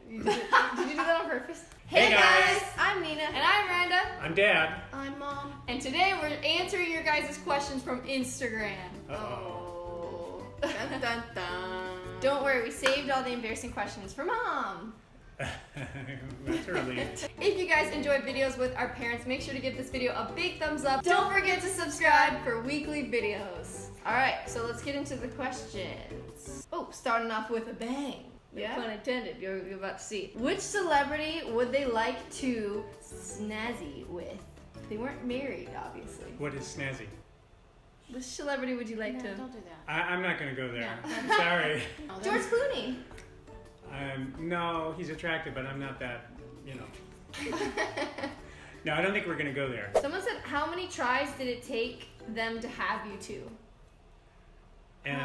Did you do that on purpose? Hey guys! I'm Nina. And I'm Randa. I'm Dad. I'm Mom. And today we're answering your guys' questions from Instagram. Oh. Dun, dun, dun. Don't worry, we saved all the embarrassing questions for Mom. That's early. If you guys enjoy videos with our parents, make sure to give this video a big thumbs up. Don't forget to subscribe for weekly videos. Alright, so let's get into the questions. Oh, starting off with a bang. Yeah. Pun intended, you're about to see. Which celebrity would they like to snazzy with? They weren't married, obviously. What is snazzy? Which celebrity would you like No, to? don't do that. I'm not going to go there. No. I'm sorry. Oh, George Clooney. No, he's attractive, but I'm not that, you know. No, I don't think we're going to go there. Someone said, how many tries did it take them to have you two? And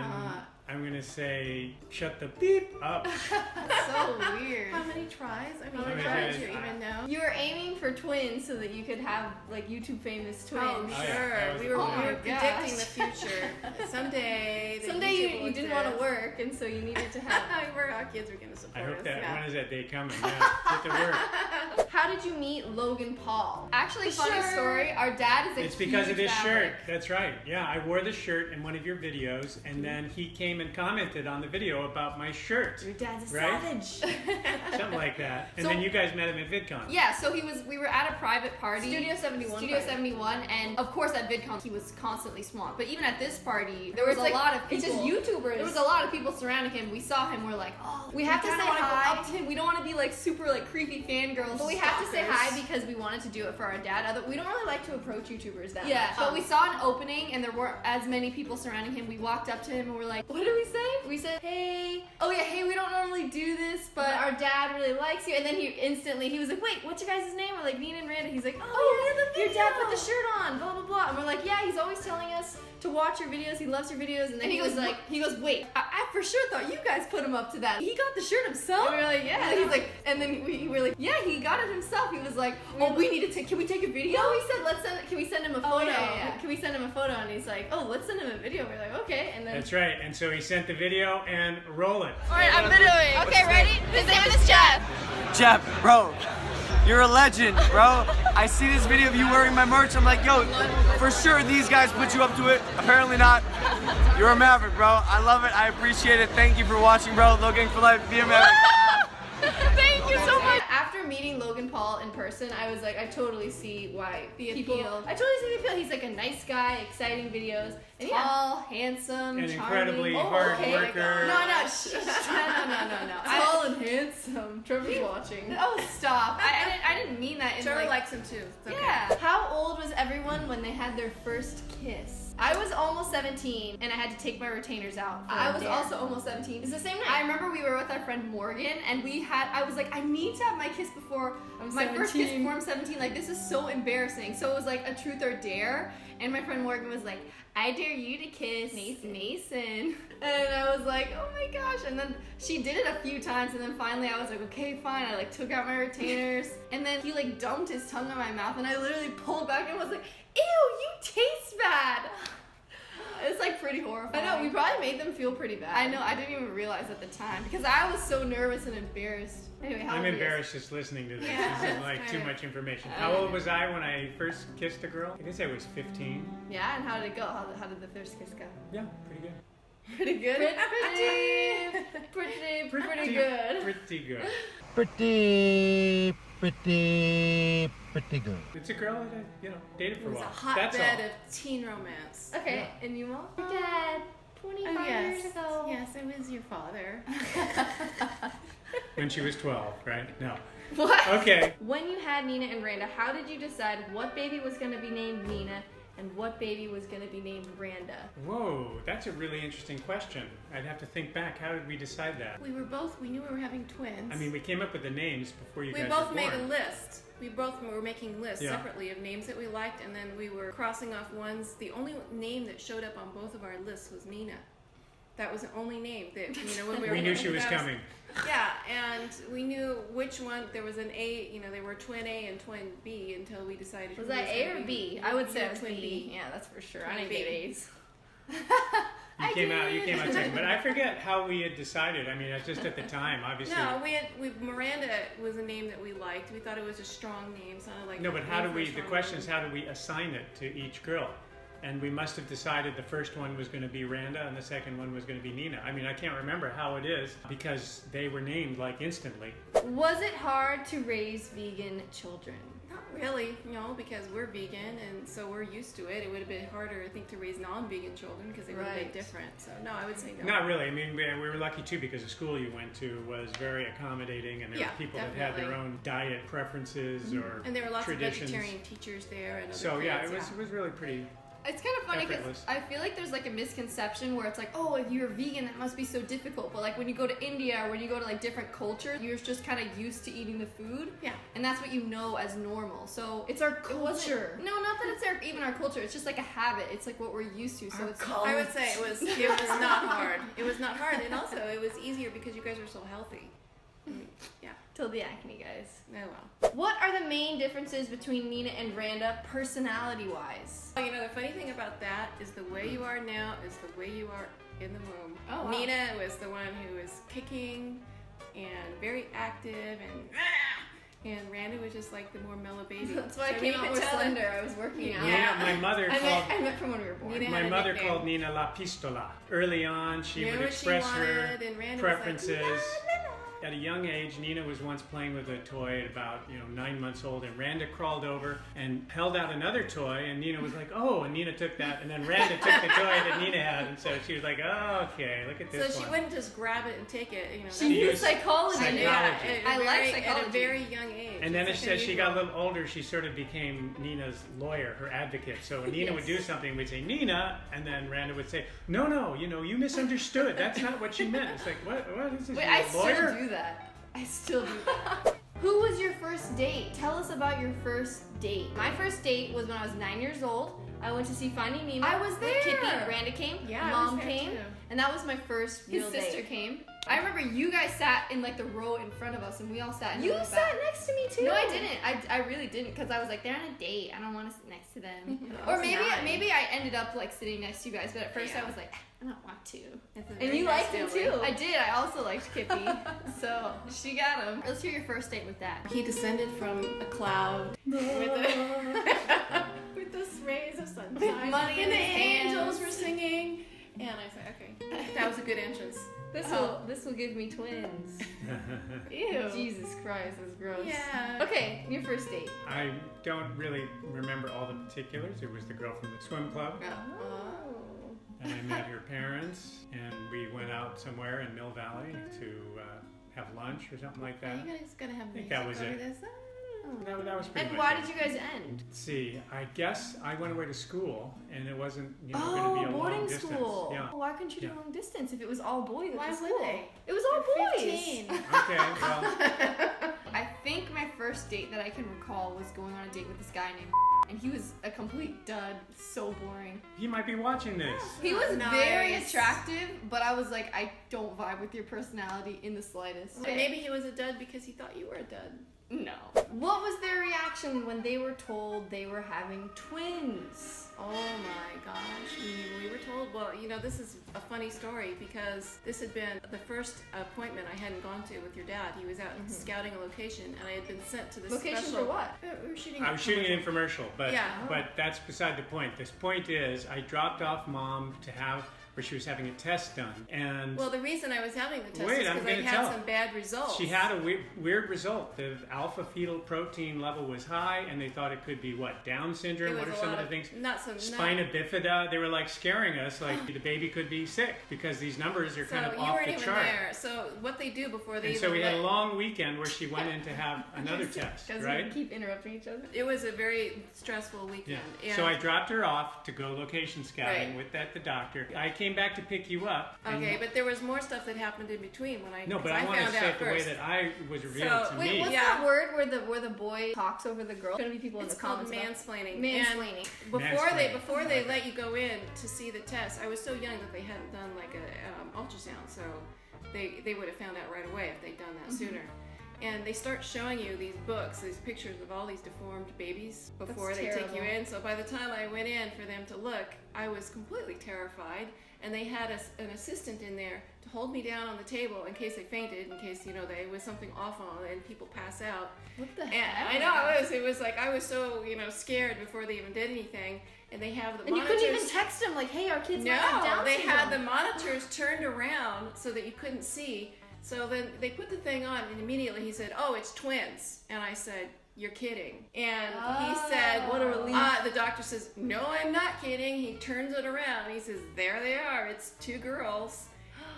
I'm going to say, shut the beep up. So weird. How many tries? I mean, How many how tries? did you even know? You were aiming for twins so that you could have like YouTube famous twins. Oh, yeah, sure. that was We the were, plan. we were Oh my predicting gosh. the future. Someday Someday you didn't want to work, and so you needed to have. Our kids are going to support I hope us. that, yeah. when is that day coming? Yeah, get to work. How did you meet Logan Paul? Actually, funny Sure. story. Our dad is a It's because of huge his Maverick. shirt. That's right. Yeah, I wore the shirt in one of your videos, and then he came and commented on the video about my shirt. Your dad's a Right? savage. Something like that. And So- then you guys met him at VidCon. Yeah, so we were at a private party. Studio 71 Studio party. 71, and of course at VidCon he was constantly swamped. But even at this party, there was It's a like- lot of people. it's just YouTubers. There was a lot of people surrounding him. We saw him, we're like, oh, we have to say kinda wanna go hi. up to him. We don't want to be like super like creepy fangirls. But we have have to say stalkers. hi because we wanted to do it for our dad. We don't really like to approach YouTubers that Yeah, much. but we saw an opening and there weren't as many people surrounding him. We walked up to him and we're like, what did we say? We said, hey, oh yeah, hey, we don't normally do this, but our dad really likes you. And then he was like, wait, what's your guys' name? We're like, Nina and Randa. He's like, oh yeah, your dad put the shirt on, blah, blah, blah. And we're like, yeah, he's always telling us to watch your videos. He loves your videos. And then he goes, wait, I for sure thought you guys put him up to that. He got the shirt himself? And we were like, yeah. And he's like, and then we were like, yeah, he got it himself. He was like, oh, we need to take, can we take a video? No, we said, can we send him a photo? yeah. Can we send him a photo? And he's like, oh, let's send him a video. We're like, okay. And then That's right. And so he sent the video and roll it. all right, I'm videoing. Okay, ready? His name is Jeff. Jeff, bro, you're a legend, bro. I see this video of you wearing my merch. I'm like, yo, for sure these guys put you up to it. Apparently not. You're a maverick, bro. I love it. I appreciate it. Thank you for watching, bro. Logan for life. Be a maverick. Thank you so much. After meeting Logan Paul in person, I was like, I totally see why people. appeal. I totally see the appeal. He's like a nice guy, exciting videos, And tall, handsome, An charming. incredibly hard worker. No, no. Tall and handsome. Trevor's watching. Oh, stop. I didn't mean that in Trevor like, likes him too. It's okay. Yeah. How old was everyone when they had their first kiss? I was almost 17 and I had to take my retainers out. I was also almost 17. It's the same night. I remember we were with our friend Morgan and I was like, I need to have my kiss before my first kiss 17. before I'm 17. Like, this is so embarrassing. So it was like a truth or dare. And my friend Morgan was like, I dare you to kiss Mason. And I was like, oh my gosh. And then she did it a few times. And then finally I was like, okay, fine. I like took out my retainers. And then he like dumped his tongue in my mouth. And I literally pulled back and was like, ew, you taste bad. It's like pretty horrifying. I know, we probably made them feel pretty bad. I know, I didn't even realize at the time because I was so nervous and embarrassed. Anyway, how I'm old are you? embarrassed just listening to this. Yeah, This is it's like too kinda- much information. How old was I when I first kissed a girl? I guess I was 15. Yeah, and how did it go? How did the first kiss go? Yeah, pretty good. Pretty good. Pretty good. Pretty good. Pretty good. It's a girl that I, dated for It a was a while. That's all. hotbed of teen romance. Okay, and you mom? Your dad, 25 yes. years ago. Yes, it was your father. When she was 12, right? No. What? Okay. When you had Nina and Randa, how did you decide what baby was going to be named Nina and what baby was going to be named Randa? Whoa, that's a really interesting question. I'd have to think back. How did we decide that? We knew we were having twins. I mean, we came up with the names before you we guys both were made born. a list. We both were making lists Yeah. separately of names that we liked, and then we were crossing off ones. The only name that showed up on both of our lists was Nina. That was the only name that, when we were We knew she was that coming. Yeah, and we knew which one. There was an A, they were twin A and twin B until we decided. Was who that was A gonna or be. B? I would say You it was twin B. Yeah, that's for sure. I Twin didn't get B. A's. You came out second. But I forget how we had decided. I mean, it's just at the time, obviously. No, Miranda was a name that we liked. We thought it was a strong name, sounded like. No, but how do we? The question is, name. how do we assign it to each girl? And we must have decided the first one was going to be Randa and the second one was going to be Nina. I mean, I can't remember how it is because they were named like instantly. Was it hard to raise vegan children? Not really, because we're vegan and so we're used to it. It would have been harder, I think, to raise non-vegan children because they would have been different. So no, I would say no. Not really. I mean, we were lucky too because the school you went to was very accommodating and there were people that had their own diet preferences or and there were lots traditions. of vegetarian teachers there and other So kids, yeah, it was really pretty. It's kind of funny because Effortless. I feel like there's like a misconception where it's like, oh, if you're vegan, that must be so difficult. But like when you go to India or when you go to like different cultures, you're just kind of used to eating the food. Yeah. And that's what you know as normal. So it's our culture. No, not that it's even our culture. It's just like a habit. It's like what we're used to. So I would say it was not hard. It was not hard, and also it was easier because you guys are so healthy. Yeah. Till the acne, guys. Oh well. What are the main differences between Nina and Randa personality-wise? The funny thing about that is the way you are now is the way you are in the womb. Oh, wow. Nina was the one who was kicking and very active and Randa was just like the more mellow baby. That's why I So came you out could more tell slender. I was working out. Yeah, my mother called. I met from when we were born. Nina My had a mother nickname. called Nina La Pistola. Early on, she Knew would what she express her wanted, and Randa was like, preferences. "La, la, la." At a young age, Nina was once playing with a toy at about 9 months old, and Randa crawled over and held out another toy, and Nina was like, "Oh!" and Nina took that, and then Randa took the toy that Nina had, and so she was like, "Oh, okay, look at this So one." she wouldn't just grab it and take it. She used used psychology. psychology. Yeah, I like At psychology. a very young age. And then It's as she got a unusual. little older, she sort of became Nina's lawyer, her advocate. So when Nina would do something, we'd say, "Nina," and then Randa would say, No, you misunderstood. That's not what she meant. It's like, what is this? Wait, You I a lawyer? still do that. I still do that. Who was your first date? Tell us about your first date. My first date was when I was 9 years old. I went to see Finding Nemo. I was with there. Kippy. Randa came. Yeah, I Mom was there came. too. And that was my first real His sister date. came. I remember you guys sat in like the row in front of us and we all sat in the You row back. sat next to me too. No, I didn't. I really didn't because I was like, they're on a date. I don't want to sit next to them. I Or was maybe 9. maybe I ended up like sitting next to you guys, but at first Yeah. I was like, I don't want to. It's a And very you nice liked him feeling. too. I did. I also liked Kippy. So she got him. Let's hear your first date with Dad. He descended from a cloud with the rays of sunshine. Money in and the his angels hands. were singing. And I said, okay, that was a good entrance. This will give me twins. Ew. Jesus Christ, that's gross. Yeah. Okay, your first date. I don't really remember all the particulars. It was the girl from the swim club, Oh. and I met her parents, and we went out somewhere in Mill Valley to have lunch or something like Are that. you guys gonna have think music that was over it. this? That was pretty And much why it. did you guys end? Let's see, I guess I went away to school, and it wasn't going to be a boarding long distance. school. Yeah. Why couldn't you do Yeah. long distance if it was all boys at Why the would school? they? It was all boys. 15. Okay, well, I think my first date that I can recall was going on a date with this guy named and he was a complete dud, so boring. he might be watching this. He was Nice. very attractive, but I was like, I don't vibe with your personality in the slightest. Maybe he was a dud because he thought you were a dud. No. What was their reaction when they were told they were having twins? Oh my gosh. We were told, well, this is a funny story because this had been the first appointment I hadn't gone to with your dad. He was out scouting a location and I had been sent to this Location special... for what? We were shooting I was shooting an commercial. infomercial, but Yeah. but that's beside the point. This point is, I dropped off Mom to have where she was having a test done, and Well, the reason I was having the test Wait, is I'm because I'd gonna had tell. some bad results. she had a weird result. The alpha fetal protein level was high, and they thought it could be what, Down syndrome. It What was are a some lot of the things? Spina not- bifida. They were like scaring us, like the baby could be sick because these numbers are So kind of you off weren't the even chart. there. So what they do before they And even so we had a let- long weekend where she went in to have another test, Because right? we keep interrupting each other. It was a very stressful Yeah. weekend. And So I dropped her off to go location scouting Right. with the doctor. I came back to pick you up. and- Okay, but there was more stuff that happened in between when I No, but because I want to found say out it the way first. that I was revealed So, to Wait, me. what's Yeah. that word where the boy talks over the girl? There's gonna be people It's in the called comments about- mansplaining. Mansplaining. And before Mansplaining. they let you go in to see the test, I was so young that they hadn't done like a ultrasound, so they would have found out right away if they'd done that sooner. and they start showing you these books, these pictures of all these deformed babies before That's they take terrible. you in. So by the time I went in for them to look, I was completely terrified, and they had an assistant in there to hold me down on the table in case I fainted, in case, you know, there was something awful and people pass out. What the And heck? I know, it was like I was so, you know, scared before they even did anything. And they have the And you monitors. couldn't even text them like, hey, our kids might have No, Down they had the syndrome. monitors turned around so that you couldn't see. So then they put the thing on, and immediately he said, "Oh, it's twins." And I said, "You're kidding." And he said, What a relief. The doctor says, "No, I'm not kidding." He turns it around. He says, "There they are. It's 2 girls."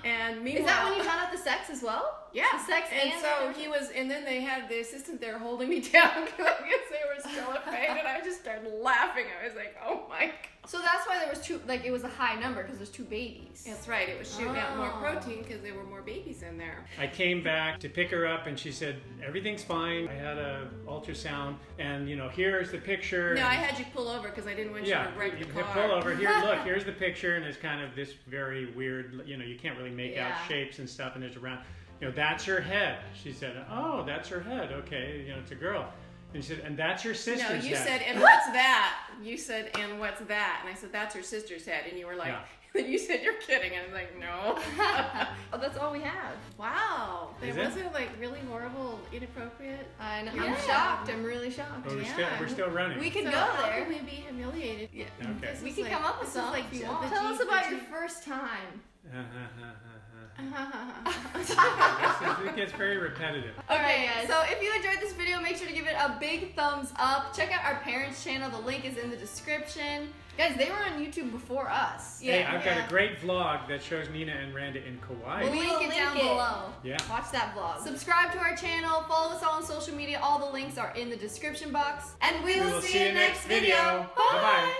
And meanwhile, Is that when you found out the sex as well? yeah. The sex and and so the- he was, and then they had the assistant there holding me down because they were still in pain, and I just started laughing. I was like, "Oh my God." So that's why there was 2, like it was a high number because there's 2 babies. That's right. It was shooting out more Oh. protein because there were more babies in there. I came back to pick her up and she said, everything's fine. I had a ultrasound and, you know, here's the picture. No, I had you pull over because I didn't want you to wreck the you car. pull over. Here, look, here's the picture, and it's kind of this very weird, you know, you can't really make out Yeah. shapes and stuff, and there's around, you know, that's her head. She said, oh, that's her head. Okay, you know, it's a girl. And she said, and that's your sister's No, head. you said, "And what's that?" You said, "And what's that?" And I said, "That's her sister's head." And you were like, Yeah. then you said, "You're kidding." And I was like, "No." Oh, that's all we have. Wow. Is It it? wasn't like really horrible, inappropriate. I know. Yeah. I'm shocked. I'm really shocked. But Yeah. we're still running. We could So go how there. can we be humiliated? Yeah. Okay. This We is can like- come up with this is some like if you the want. G- Tell us the about G- your first time. It gets very repetitive. Okay, guys. So if you enjoyed this video, make sure to give it a big thumbs up. Check out our parents' channel. The link is in the description. Guys, they were on YouTube before us. Hey, I've got a great vlog that shows Nina and Randa in Kauai. We'll link it down below. Yeah. Watch that vlog. Subscribe to our channel. Follow us all on social media. All the links are in the description box. And we will see you in the next video. Bye. Bye-bye.